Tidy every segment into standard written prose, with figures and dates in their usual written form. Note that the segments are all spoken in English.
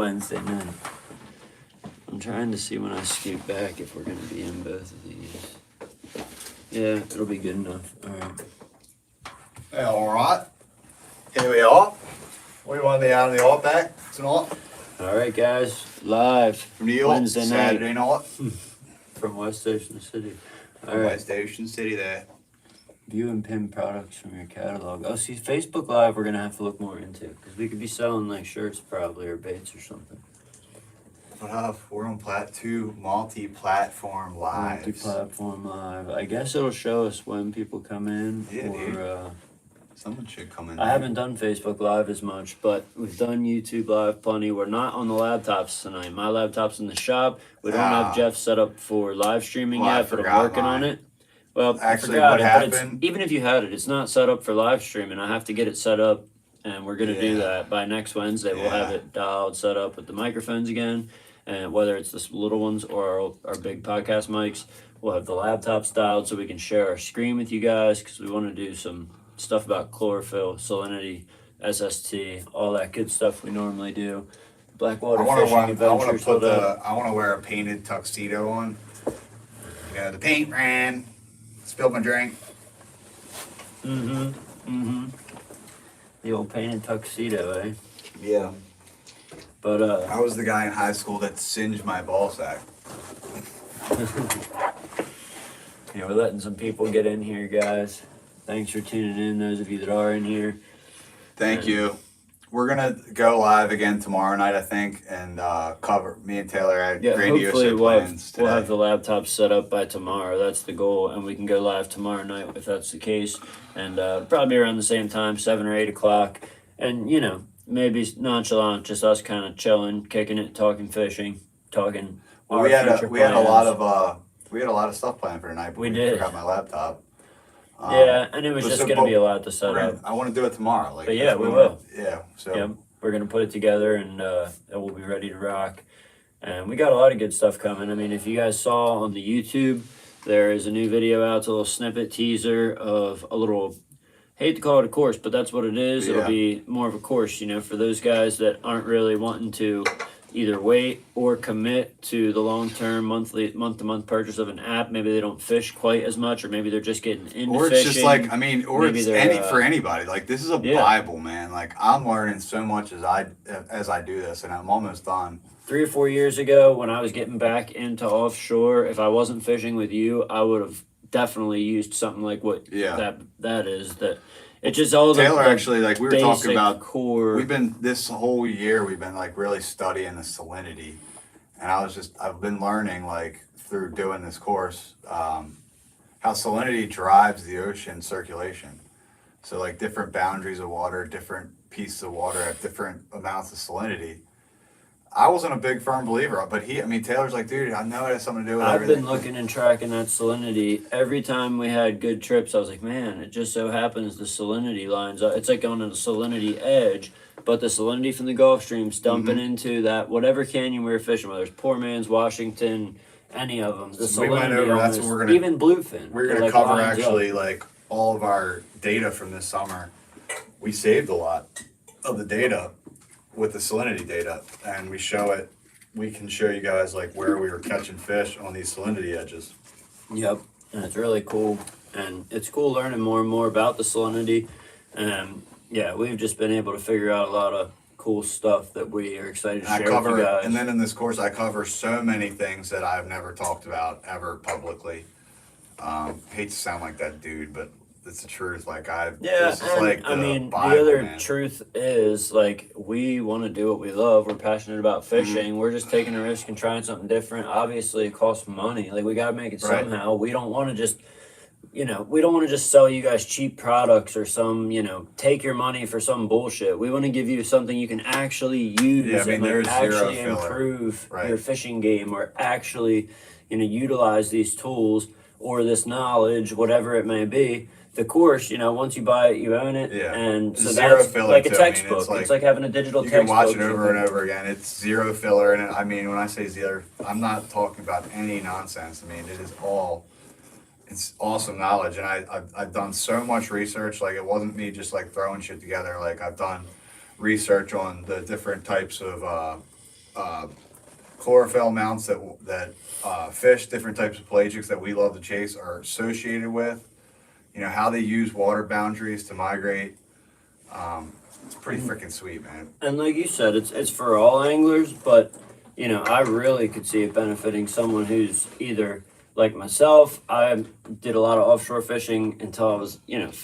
Wednesday night. I'm trying to see when I scoot back if we're going to be in both of these. Yeah, it'll be good enough. All right. Yeah, all right. Here we are. We want to be out of the Outback tonight. All right, guys. Live From New York, Wednesday Saturday night. from West Ocean City. All From right. West Ocean City there. View and pin products from your catalog. Oh, see, Facebook Live we're going to have to look more into because we could be selling like shirts probably or baits or something. But we're on multi-platform lives. Multi-platform live. I guess it'll show us when people come in. Yeah, or, dude. Someone should come in. I haven't done Facebook Live as much, but we've done YouTube Live plenty. We're not on the laptops tonight. My laptop's in the shop. We don't have Jeff set up for live streaming Well, I yet, but I'm forgot working on mine. it. Well, Actually, I what forgot it, but happened- even if you had it, it's not set up for live streaming. I have to get it set up, and we're going to do Yeah. that by next Wednesday. We'll have Yeah. it dialed, set up with the microphones again, and whether it's the little ones or our big podcast mics, we'll have the laptops dialed so we can share our screen with you guys because we want to do some stuff about chlorophyll, salinity, SST, all that good stuff we normally do. Blackwater fishing adventures. I want to wear a painted tuxedo on. You know, the paint ran. Spilled my drink. The old painted tuxedo, eh? Yeah. But I was the guy in high school that singed my ball sack. we're letting some people get in here, guys. Thanks for tuning in, those of you that are in here. Thank you. We're gonna go live again tomorrow night, I think, and cover. Me and Taylor had grandiose Hopefully plans we'll today. have the laptop set up by tomorrow. That's the goal, and we can go live tomorrow night if that's the case. And probably around the same time, 7 or 8 o'clock. And maybe nonchalant, just us kind of chilling, kicking it, talking fishing, talking. Well, our we had future a plans. lot of stuff planned for tonight. But We we did. forgot my laptop. Yeah, and it was but just so- going to but be a lot to set We're up. gonna- I want to do it tomorrow. Like, But yeah, that's we what will. Yeah. So. Yep, we're gonna put it together and we'll be ready to rock. And we got a lot of good stuff coming. I mean, if you guys saw on the YouTube, there is a new video out, it's a little snippet teaser of a little. Hate to call it a course, but that's what it is. It'll Yeah. be more of a course, for those guys that aren't really wanting to either wait or commit to the long-term month-to-month purchase of an app. Maybe they don't fish quite as much, or maybe they're just getting into Or it's fishing. just like, I mean, or Maybe it's they're, for anybody. Like, this is a yeah. Bible, man. Like, I'm learning so much as I do this, and I'm almost done. 3 or 4 years ago when I was getting back into offshore, if I wasn't fishing with you, I would have definitely used something like what that is. That it's just all Taylor the actually, like, we were talking basic about core. this whole year we've been like really studying the salinity, and I've been learning, like, through doing this course, how salinity drives the ocean circulation. So, like, different boundaries of water, different pieces of water have different amounts of salinity. I wasn't a big firm believer, but Taylor's like, dude, I know it has something to do with I've everything. been looking and tracking that salinity. Every time we had good trips, I was like, man, it just so happens the salinity lines up. It's like on a salinity edge, but the salinity from the Gulf Stream's dumping into that whatever canyon we were fishing, whether it's Poor Man's, Washington, any of them. The So we went salinity over, on that's this- what we're gonna- even bluefin. We're it, gonna like, cover lines up. actually like all of our data from this summer. We saved a lot of the data with the salinity data, and we show it. We can show you guys like where we were catching fish on these salinity edges. Yep, and it's really cool, and it's cool learning more and more about the salinity, and yeah, we've just been able to figure out a lot of cool stuff that we are excited to I share with cover, you guys. and then in this course, I cover so many things that I've never talked about ever publicly. Hate to sound like that dude, but it's the truth. Like this is and like the I mean, Bible, the other man. truth is like we want to do what we love. We're passionate about fishing. We're just taking a risk and trying something different. Obviously, it costs money. Like we got to make it Right. somehow. We don't want to just, we don't want to just sell you guys cheap products or some, take your money for some bullshit. We want to give you something you can actually use Yeah, I mean, and there's zero actually filler. improve Right. your fishing game or actually, utilize these tools or this knowledge, whatever it may be. The course, once you buy it, you own it, Yeah. and so Zero that's filler, like a too. I mean, textbook. it's like- it's like having a digital You textbook. can watch it over and over again. It's zero filler, and I mean, when I say zero, I'm not talking about any nonsense. I mean, it's awesome knowledge, and I've done so much research. Like, it wasn't me just like throwing shit together. Like, I've done research on the different types of chlorophyll amounts that fish, different types of pelagics that we love to chase are associated with. You know, how they use water boundaries to migrate. It's pretty freaking sweet, man. And like you said, it's for all anglers, but you know, I really could see it benefiting someone who's either like myself. I did a lot of offshore fishing until I was,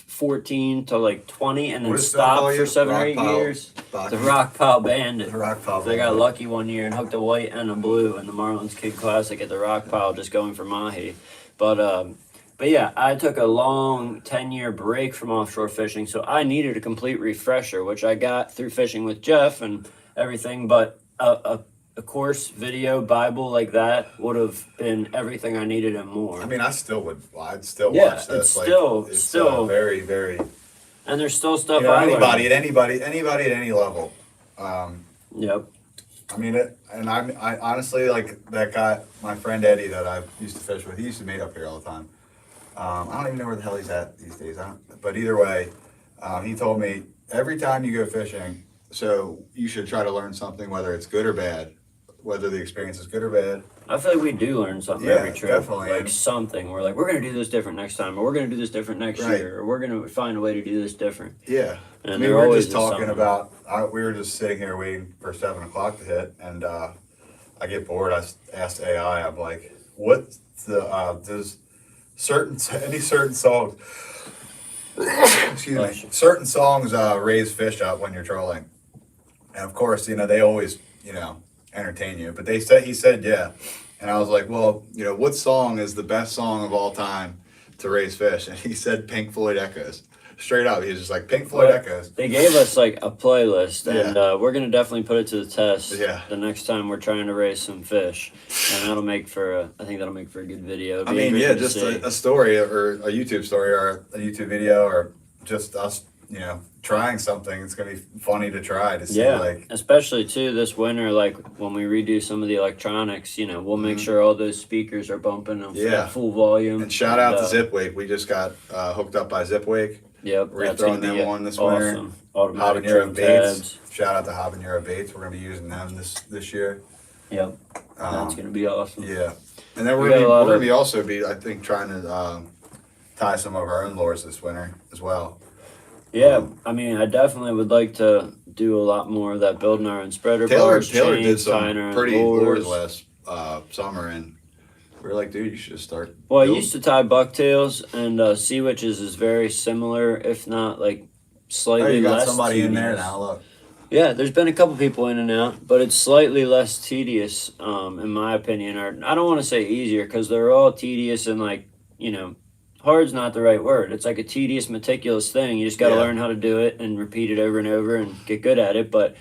14 to like 20, and then What does that call stopped you? for 7 or Rock 8 pile years. buck. The rock pile bandit. The rock pile So I got bandit. lucky one year and hooked a white and a blue in the Marlins Kid Classic at the rock pile, just going for mahi. But yeah, I took a long 10-year break from offshore fishing, so I needed a complete refresher, which I got through fishing with Jeff and everything. But a course, video, Bible like that would have been everything I needed and more. I mean, I'd still Yeah, watch this. it's still very, very. And there's still stuff You know, I anybody learned. at any level. Yep. I mean, I honestly, like that guy, my friend Eddie that I used to fish with. He used to meet up here all the time. I don't even know where the hell he's at these days. But either way, he told me every time you go fishing, so you should try to learn something, whether it's good or bad, whether the experience is good or bad. I feel like we do learn something Yeah, every trip. definitely. Like something. We're like, we're going to do this different next time, or we're going to do this different next Right. year, or we're going to find a way to do this different. Yeah. And I mean, there we were always just is talking something. about, we were just sitting here waiting for 7 o'clock to hit, and I get bored. I asked AI, I'm like, what does any certain songs, excuse Bless me, you. certain songs raise fish up when you're trolling? And of course, they always, entertain you, but he said, yeah. And I was like, well, what song is the best song of all time to raise fish? And he said Pink Floyd Echoes. Straight up, he was just like Pink Floyd Well, Echoes. They gave us like a playlist, and Yeah. we're going to definitely put it to the test Yeah. the next time we're trying to raise some fish. And that'll make for I think that'll make for a good video. I mean, yeah, just a story or a YouTube story or a YouTube video or just us, trying something. It's gonna be funny to try to see. Yeah, Like, especially too this winter, like when we redo some of the electronics, we'll make sure all those speakers are bumping on Yeah. full volume. and shout out to uh, Zipwake. We just got hooked up by Zipwake. Yep, We're that's throwing gonna them be on this winter. awesome. Automatic Habanero trim Baits. tabs. Shout out to Habanero Baits. We're gonna be using them this year. Yep, that's gonna be awesome. Yeah, and then We we're got gonna a lot be, of- I think, trying to tie some of our own lures this winter as well. Yeah, I mean, I definitely would like to do a lot more of that, building our own spreader bars, Taylor did chains, some tying our own pretty lures lures. last summer, and we were like, dude, you should just start. Well, I building. used to tie bucktails, and sea witches is very similar, if not like Oh, slightly you got less somebody in there tedious. now. Look. Yeah, there's been a couple people in and out, but it's slightly less tedious, in my opinion. Or I don't want to say easier because they're all tedious and hard's not the right word. It's like a tedious, meticulous thing. You just got to Yeah. learn how to do it and repeat it over and over and get good at it. But,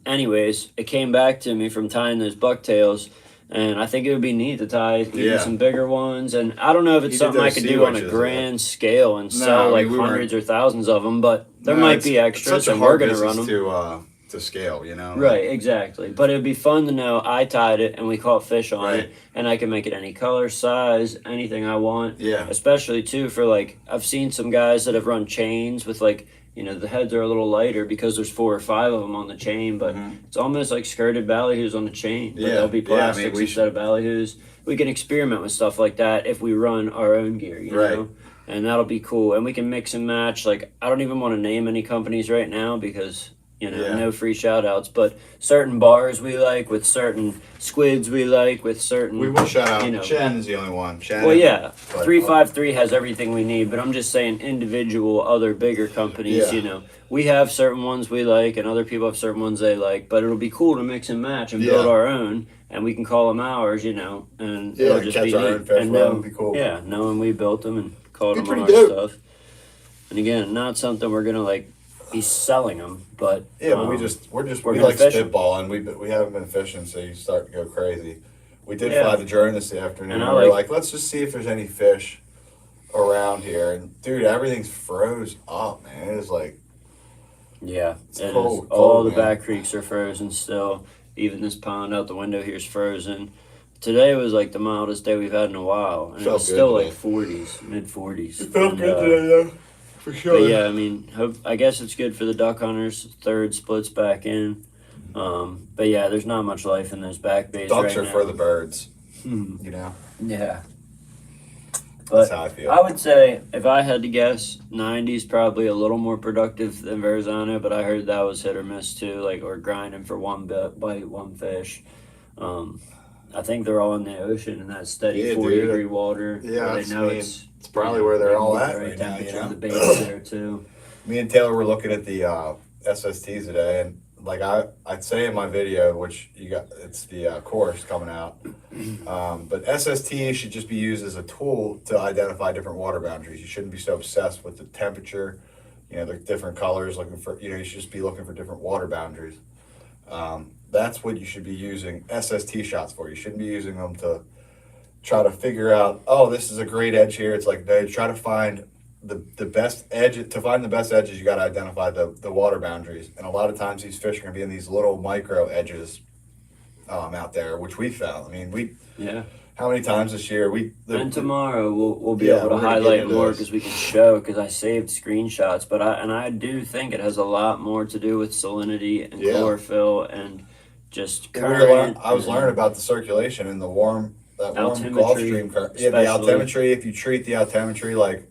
anyways, it came back to me from tying those bucktails. And I think it would be neat to tie even Yeah. some bigger ones. And I don't know if it's You did something I those could sea do on a witches, grand scale and No, sell I mean, like we weren't- hundreds or thousands of them, but there No, might it's- be it's extras such a and we're hard going to run business them. to scale, Right, exactly. But it'd be fun to know I tied it and we caught fish on Right. it, and I can make it any color, size, anything I want. Yeah. Especially too for like I've seen some guys that have run chains with like the heads are a little lighter because there's 4 or 5 of them on the chain, but it's almost like skirted ballyhoos on the chain. But Mm-hmm. Yeah. they'll be Yeah, I mean, plastics we instead of ballyhoos. We can experiment with stuff like that if we run our own gear, Right. know? And that'll be cool. And we can mix and match. Like I don't even want to name any companies right now because Yeah. no free shout outs, but certain bars we like, with certain squids we like, with certain. We will shout out. You know. Shannon is the only one. Shannon. Well, yeah, but- 353 has everything we need, but I'm just saying individual other bigger companies, Yeah. we have certain ones we like and other people have certain ones they like, but it'll be cool to mix and match and build Yeah. our own, and we can call them ours, and Yeah, it'll just catch be our neat. own fish And with 'em know- would be cool. Yeah, knowing we built them and called Be them on our pretty dope. stuff. And again, not something we're gonna like be selling them, but Yeah, but um, we we're we gonna like fish 'em. spitballing. We haven't been fishing, so you start to go crazy. We did Yeah. fly the drone this afternoon. And And I we were like- like, let's just see if there's any fish around here. And dude, everything's froze up, man. It is like, Yeah, It's it is. cold, All cold, the man. back creeks are frozen still. Even this pond out the window here is frozen. Today was like the mildest day we've had in a while, and it Felt was good still today. like 40s, mid 40s. though, for sure. But yeah, I mean, I guess it's good for the duck hunters. Third splits back in. But yeah, there's not much life in those back bays Ducks right are now. for the birds, Hmm. you know. Yeah. That's But how I feel. I would say, if I had to guess, 90's probably a little more productive than Verrazano, but I heard that was hit or miss too, like, or grinding for one bite, one fish. Um, I think they're all in the ocean in that steady Yeah, 40-degree dude. water. Yeah, where they that's know me. it's probably where they're they can all get at the right right now, you temperature. know? The bait's there too. Me and Taylor were looking at the SSTs today, and like I'd say in my video, which you got, it's the course coming out. But SST should just be used as a tool to identify different water boundaries. You shouldn't be so obsessed with the temperature, you know, the different colors. Looking for, you know, you should just be looking for different water boundaries. That's what you should be using SST shots for. You shouldn't be using them to try to figure out, oh, this is a great edge here. It's like, no, try to find the best edge. To find the best edges, you got to identify the water boundaries. And a lot of times these fish are going to be in these little micro edges out there, which we found. I mean, Yeah. how many times this year And tomorrow we'll be Yeah, able to we're gonna get highlight into more this. because we can show, because I saved screenshots. But I do think it has a lot more to do with salinity and Yeah. chlorophyll and just I current. was and learning about the circulation and the warm Gulf altimetry, Stream current. Yeah, the especially. altimetry. If you treat the altimetry like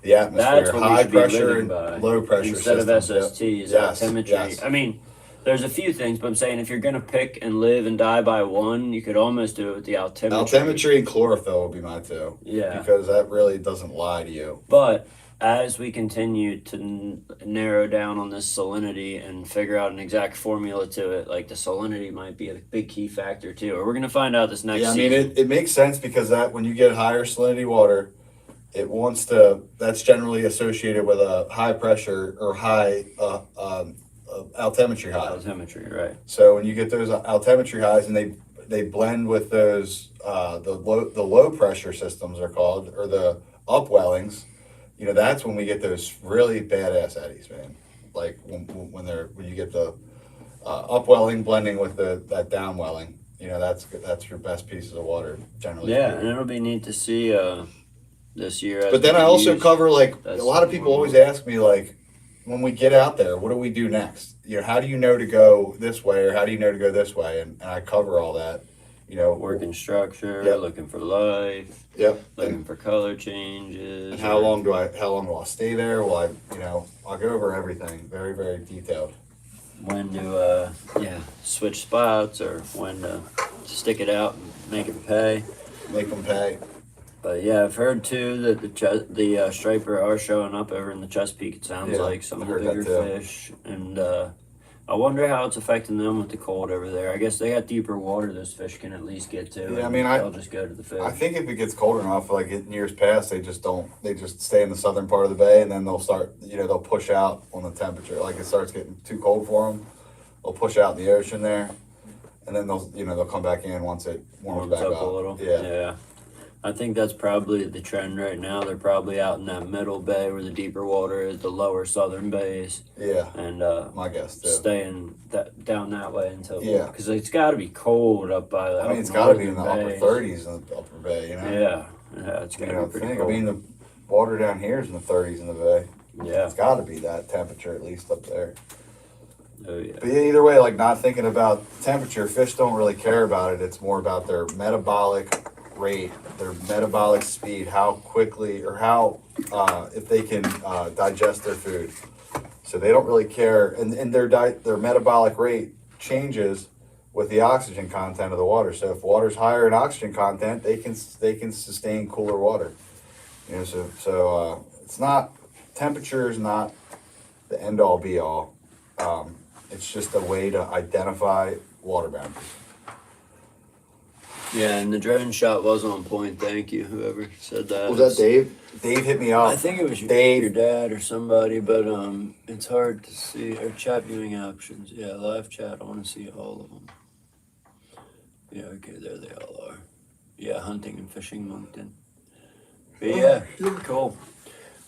the atmosphere, That's what we high should be pressure living and by low pressure instead systems. of SSTs. Yes, Altimetry. yes. I mean, there's a few things, but I'm saying if you're gonna pick and live and die by one, you could almost do it with the altimetry. Altimetry and chlorophyll would be my two. Yeah. Because that really doesn't lie to you. But as we continue to narrow down on this salinity and figure out an exact formula to it, like the salinity might be a big key factor too. Or we're gonna find out this next Yeah, I season. mean, it makes sense because that when you get higher salinity water, it wants to, that's generally associated with a high pressure or high altimetry high. Altimetry, right? So when you get those altimetry highs and they blend with those the low pressure systems are called, or the upwellings, you know, that's when we get those really badass eddies, man. Like when you get the upwelling blending with that downwelling, you know, that's your best pieces of water generally. Yeah, speaking. and it'll be neat to see this year. As But then we I also use- cover, like, that's a lot of people more- always ask me, like, when we get out there, what do we do next? You know, how do you know to go this way, or how do you know to go this way? And I cover all that, you know. working structure, Yep. looking for life, Yep. looking for color changes. And how long do I stay there? Will I, you know, I'll go over everything very, very detailed. When to switch spots, or when to stick it out and make it pay. Make them pay. But yeah, I've heard too that the striper are showing up over in the Chesapeake. It sounds Yeah, like some I of the heard that bigger too. fish, and I wonder how it's affecting them with the cold over there. I guess they got deeper water those fish can at least get to. Yeah, I and mean, they'll just go to the fish. I think if it gets cold enough, like in years past, they just stay in the southern part of the bay, and then they'll start, you know, they'll push out on the temperature. Like it starts getting too cold for them, they'll push out in the ocean there, and then they'll come back in once it warms back up. a little. Yeah. I think that's probably the trend right now. They're probably out in that middle bay where the deeper water is, the lower southern bays, Yeah, and my guess too. staying down that way until Yeah. because it's got to be cold up by the. I mean, up it's got to be in the northern upper bays. 30s in the upper bay, you know. Yeah, it's You got to know, be pretty think, I cold. mean, the water down here is in the 30s in the bay. Yeah, It's got to be that temperature at least up there. oh yeah, But yeah, either way, like not thinking about temperature, fish don't really care about it. It's more about their metabolic rate, their metabolic speed, how quickly or how if they can digest their food. So they don't really care, and their metabolic rate changes with the oxygen content of the water. So if water's higher in oxygen content, they can sustain cooler water. You know, so it's not, temperature is not the end all be all. It's just a way to identify water boundaries. yeah. And the drone shot was on point. Thank you, whoever said that. Was that Dave? Dave hit me up. I think it was Dave. your dad or somebody, but it's hard to see. Or chat viewing options. Yeah, live chat. I want to see all of them. Yeah, okay, there they all are. Yeah, hunting and fishing Moncton. But yeah, cool.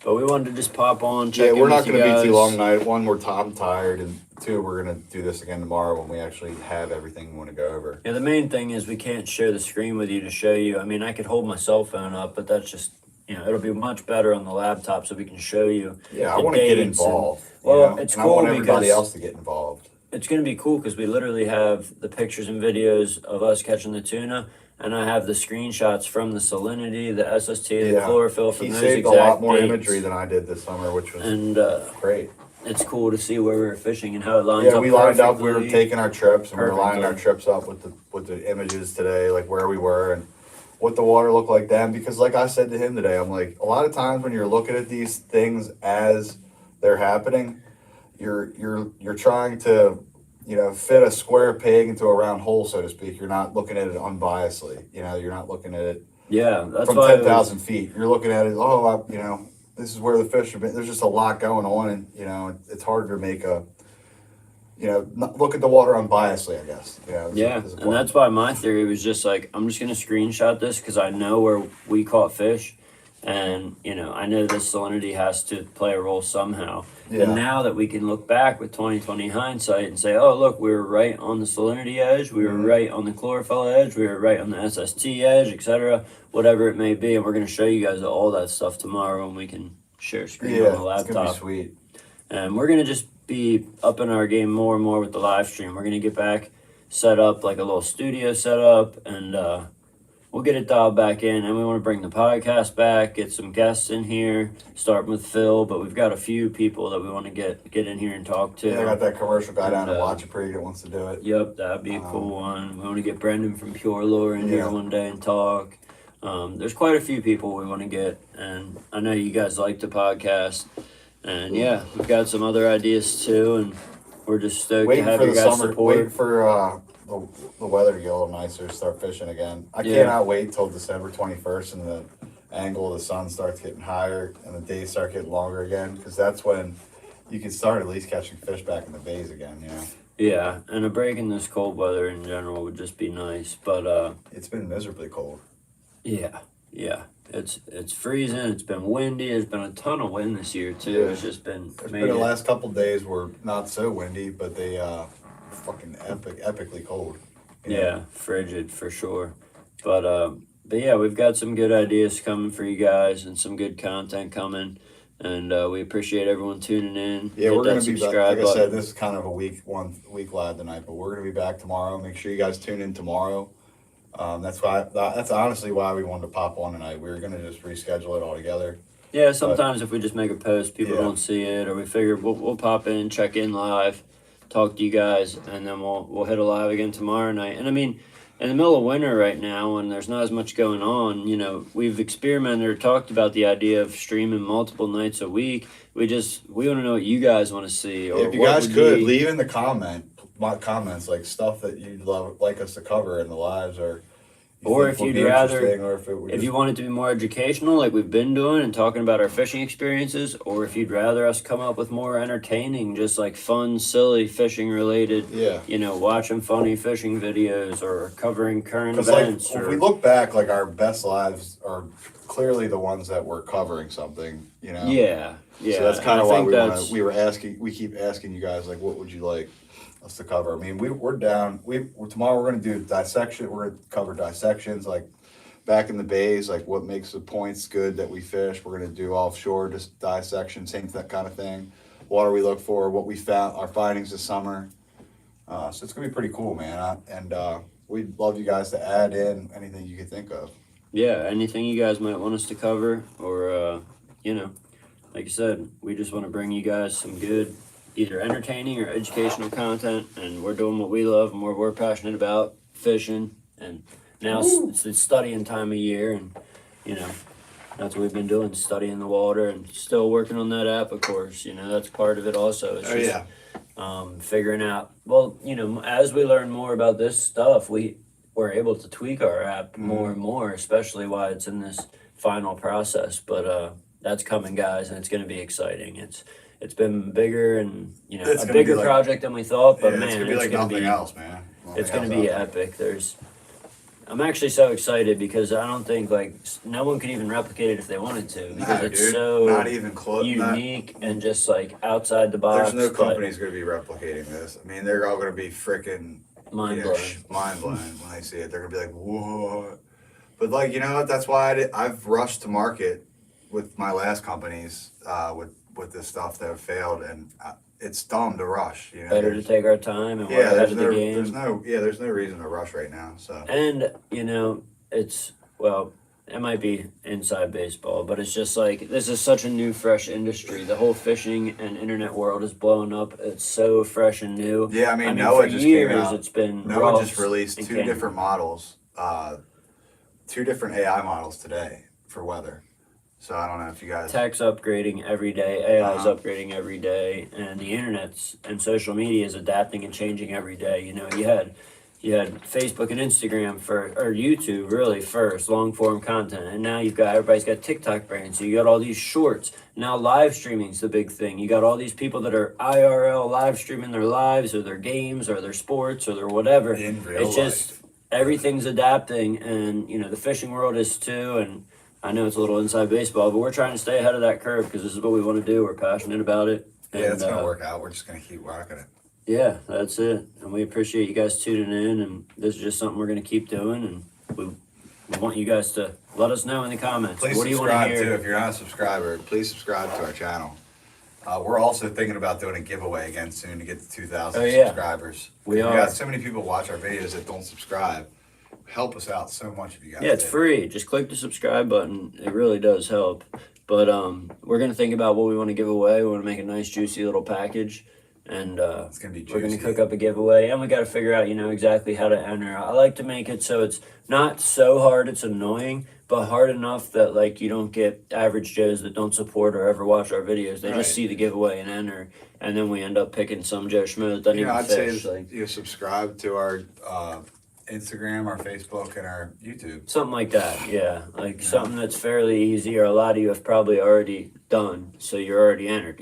But we wanted to just pop on, check Yeah, in we're with not you going to be guys. too long tonight. One, I'm tired, and two, we're going to do this again tomorrow when we actually have everything we want to go over. Yeah, the main thing is we can't share the screen with you to show you. I mean, I could hold my cell phone up, but that's just, it'll be much better on the laptop so we can show you. Yeah, I the want to get dates and- involved. well, you know? it's and cool I want everybody because- else to get involved. it's going to be cool because we literally have the pictures and videos of us catching the tuna, and I have the screenshots from the salinity, the SST, the Yeah. chlorophyll from He those saved a exact lot more dates. imagery than I did this summer, which was And great. it's cool to see where we were fishing and how it lines Yeah, up. we lined up. We were perfectly. taking our trips, and we were lining our Perfectly. trips up with the images today, like where we were and what the water looked like then. Because, like I said to him today, I'm like, a lot of times when you're looking at these things as they're happening, you're trying to, fit a square peg into a round hole, so to speak. You're not looking at it unbiasedly. You're not looking at it Yeah, that's from why 10,000 feet. You're looking at it. This is where the fish have been. There's just a lot going on, and it's harder to make a look at the water unbiasedly, I guess. Yeah, and that's why my theory was just like, I'm just gonna screenshot this because I know where we caught fish, and I know this salinity has to play a role somehow. Yeah. And now that we can look back with 2020 hindsight and say, oh look, we were right on the salinity edge, we were Mhm. right on the chlorophyll edge, we were right on the SST edge, etc., whatever it may be, and we're gonna show you guys all that stuff tomorrow, and we can share screen on the Yeah, it's gonna laptop. be sweet. And we're gonna just be upping our game more and more with the live stream. We're gonna get back set up like a little studio setup, and we'll get it dialed back in. And we want to bring the podcast back, get some guests in here, starting with Phil. But we've got a few people that we want to get in here and talk to. Yeah, I got that commercial guy down in And, Watchapre that wants to do it. Yep, that'd be a cool one. We want to get Brendan from Pure Lure in here Yeah. one day and talk. There's quite a few people we want to get, and I know you guys like the podcast. And yeah, we've got some other ideas too, and we're just stoked Waiting to have for your the guys' summer. support. Waiting for the weather to get a little nicer, start fishing again. I Yeah. cannot wait till December 21st and the angle of the sun starts getting higher and the days start getting longer again, because that's when you can start at least catching fish back in the bays again. Yeah, and a break in this cold weather in general would just be nice. But It's been miserably cold. yeah, it's freezing. It's been windy. There's been a ton of wind this year too. Yeah. It's just been There's made been the it- last couple days were not so windy, but they fucking epically cold. Yeah, frigid for sure. But yeah, we've got some good ideas coming for you guys and some good content coming. And we appreciate everyone tuning in. Yeah, Hit we're that gonna be back. subscribe Like I said, button. this is kind of a one week live tonight, but we're gonna be back tomorrow. Make sure you guys tune in tomorrow. That's honestly why we wanted to pop on tonight. We were gonna just reschedule it all together. Yeah, sometimes if we just make a post, people Yeah. don't see it, or we figure we'll pop in, check in live, talk to you guys, and then we'll hit a live again tomorrow night. And I mean, in the middle of winter right now, when there's not as much going on, we've experimented or talked about the idea of streaming multiple nights a week. We want to know what you guys want to see, or If you what guys would could be- leave in the comments like stuff that you'd like us to cover in the lives, or Or think if would you'd be rather- interesting, or if it would If just you want it to be more educational, like we've been doing and talking about our fishing experiences, or if you'd rather us come up with more entertaining, just like fun, silly fishing related, yeah. watching funny fishing videos or covering current Because like events. if or, we look back, like our best lives are clearly the ones that were covering something. yeah. So that's and kind I of why think we keep asking you guys, like, what would you like us to cover? I mean, we're down. Tomorrow we're gonna do dissection. We're gonna cover dissections, like back in the bays, like what makes the points good that we fish. We're gonna do offshore just dissection, same kind of thing. What do we look for? What we found, our findings this summer. So it's gonna be pretty cool, man. We'd love you guys to add in anything you could think of. Yeah, anything you guys might want us to cover, or like I said, we just want to bring you guys some good, either entertaining or educational content, and we're doing what we love and what we're passionate about, fishing. And now it's the studying time of year, and that's what we've been doing, studying the water, and still working on that app, of course. That's part of it also. It's just, figuring out, as we learn more about this stuff, we're able to tweak our app more and more, especially while it's in this final process. But that's coming, guys, and it's going to be exciting. It's been bigger and It's a gonna bigger be like- project than we thought, but man, it's gonna be like nothing else, man. it's going to be epic. I'm actually so excited because I don't think no one could even replicate it if they wanted to, because it's so not even close. unique and just like outside the box. There's no but company's going to be replicating this. I mean, they're all going to be freaking mind blowing. mind blowing when they see it. They're going to be like, "What?" But like, you know what? That's why I've rushed to market with my last companies with this stuff that have failed, and it's dumb to rush. You know, Better to there's- take our time and work yeah, ahead there's of no, the game. there's no reason to rush right now. So And, you know, it's, well, it might be inside baseball, but it's just like, this is such a new, fresh industry. The whole fishing and internet world is blowing up. It's so fresh and new. yeah, I mean, Noah for just years, came out. it's been Noah rough just released and two candy. different models, 2 different AI models today for weather. So I don't know if you guys. Tech's upgrading every day, AI's Uh-huh. upgrading every day, and the internet's and social media is adapting and changing every day. You know, you had Facebook and Instagram or YouTube really first, long form content, and now everybody's got TikTok brands. So you got all these shorts. Now live streaming's the big thing. You got all these people that are IRL live streaming their lives or their games or their sports or their whatever. In real It's just everything's adapting, and you know the fishing world is too. And I know it's a little inside baseball, but we're trying to stay ahead of that curve because this is what we want to do. We're passionate about it. Yeah, and, it's gonna work out. We're just gonna keep rocking it. Yeah, that's it. And we appreciate you guys tuning in. And this is just something we're going to keep doing. And we want you guys to let us know in the comments. Please What do you want to subscribe too. hear? If you're not a subscriber, please subscribe to our channel. We're also thinking about doing a giveaway again soon to get to 2,000 Oh, yeah. subscribers. We are. got so many people watch our videos that don't subscribe. Help us out so much if you guys. Yeah, it's do. free. Just click the subscribe button. It really does help. But we're going to think about what we want to give away. We want to make a nice, juicy little package. And It's gonna be we're going to juicy. cook up a giveaway. And we got to figure out, exactly how to enter. I like to make it so it's not so hard it's annoying, but hard enough that, like, you don't get average Joes that don't support or ever watch our videos. They Right. just see the giveaway and enter. And then we end up picking some Joe Schmo that doesn't You know, even I'd say fish. Like, you subscribe to our Instagram, our Facebook, and our YouTube. something like that, yeah. Like something that's fairly easy, or a lot of you have probably already done, so you're already entered,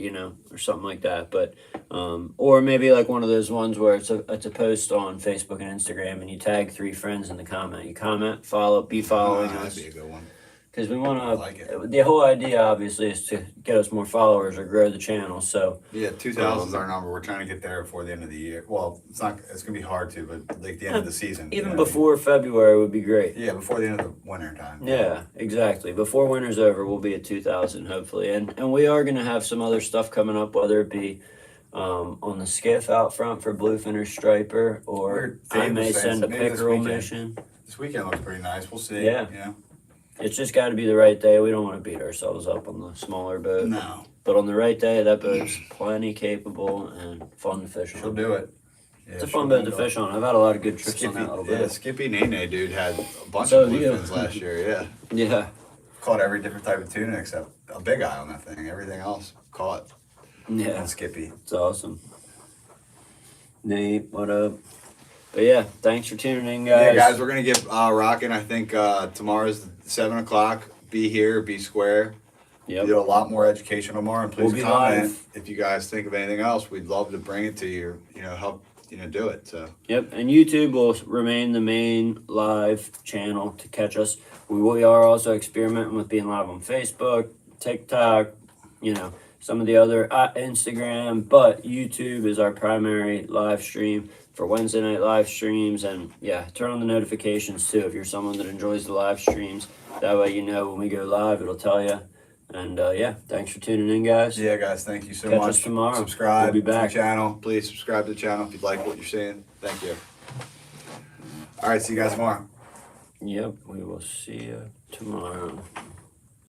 or something like that. But or maybe like one of those ones where it's a post on Facebook and Instagram, and you tag 3 friends in the comment. You comment, follow, be following That'd us, be a good one. because we want I like to. it. The whole idea, obviously, is to get us more followers or grow the channel. So Yeah, 2,000 is our number. We're trying to get there before the end of the year. Well, it's not. It's gonna be hard to, but like the end of the season. you even know what I mean? before February would be great. Yeah, before the end of the winter time. Yeah, exactly. Before winter's over, we'll be at 2,000 hopefully, and we are gonna have some other stuff coming up, whether it be on the skiff out front for bluefin or striper, or We're I may famous send a fans. Maybe this pickerel weekend. mission. This weekend looks pretty nice. We'll see. Yeah. You know? It's just got to be the right day. We don't want to beat ourselves up on the smaller boat, No, but on the right day, that boat's plenty capable and fun to fish she'll on. do it. Yeah, It's a she'll fun boat do to it. fish on. I've had a lot of good trips on Skippy, that little yeah, boat. Skippy Nene, dude, had a bunch So of do you. bluefins last year. Yeah, Yeah, caught every different type of tuna except a big eye on that thing. Everything else caught. yeah. And Skippy. It's awesome. Nate, what up? But yeah, thanks for tuning in, guys. Yeah, guys, we're gonna get rocking. I think tomorrow's 7 o'clock. Be here, be square. Yep. We do a lot more education tomorrow, and please We'll be comment live. if you guys think of anything else. We'd love to bring it to you. Help do it. So Yep, and YouTube will remain the main live channel to catch us. We are also experimenting with being live on Facebook, TikTok, some of the other Instagram, but YouTube is our primary live stream for Wednesday night live streams. And yeah, turn on the notifications too if you're someone that enjoys the live streams. That way when we go live, it'll tell you. And yeah, thanks for tuning in, guys. yeah, guys, thank you so Catch much. us tomorrow. Subscribe We'll be back. to the channel. Please subscribe to the channel if you like what you're seeing. Thank you. All right, see you guys tomorrow. Yep, we will see you tomorrow.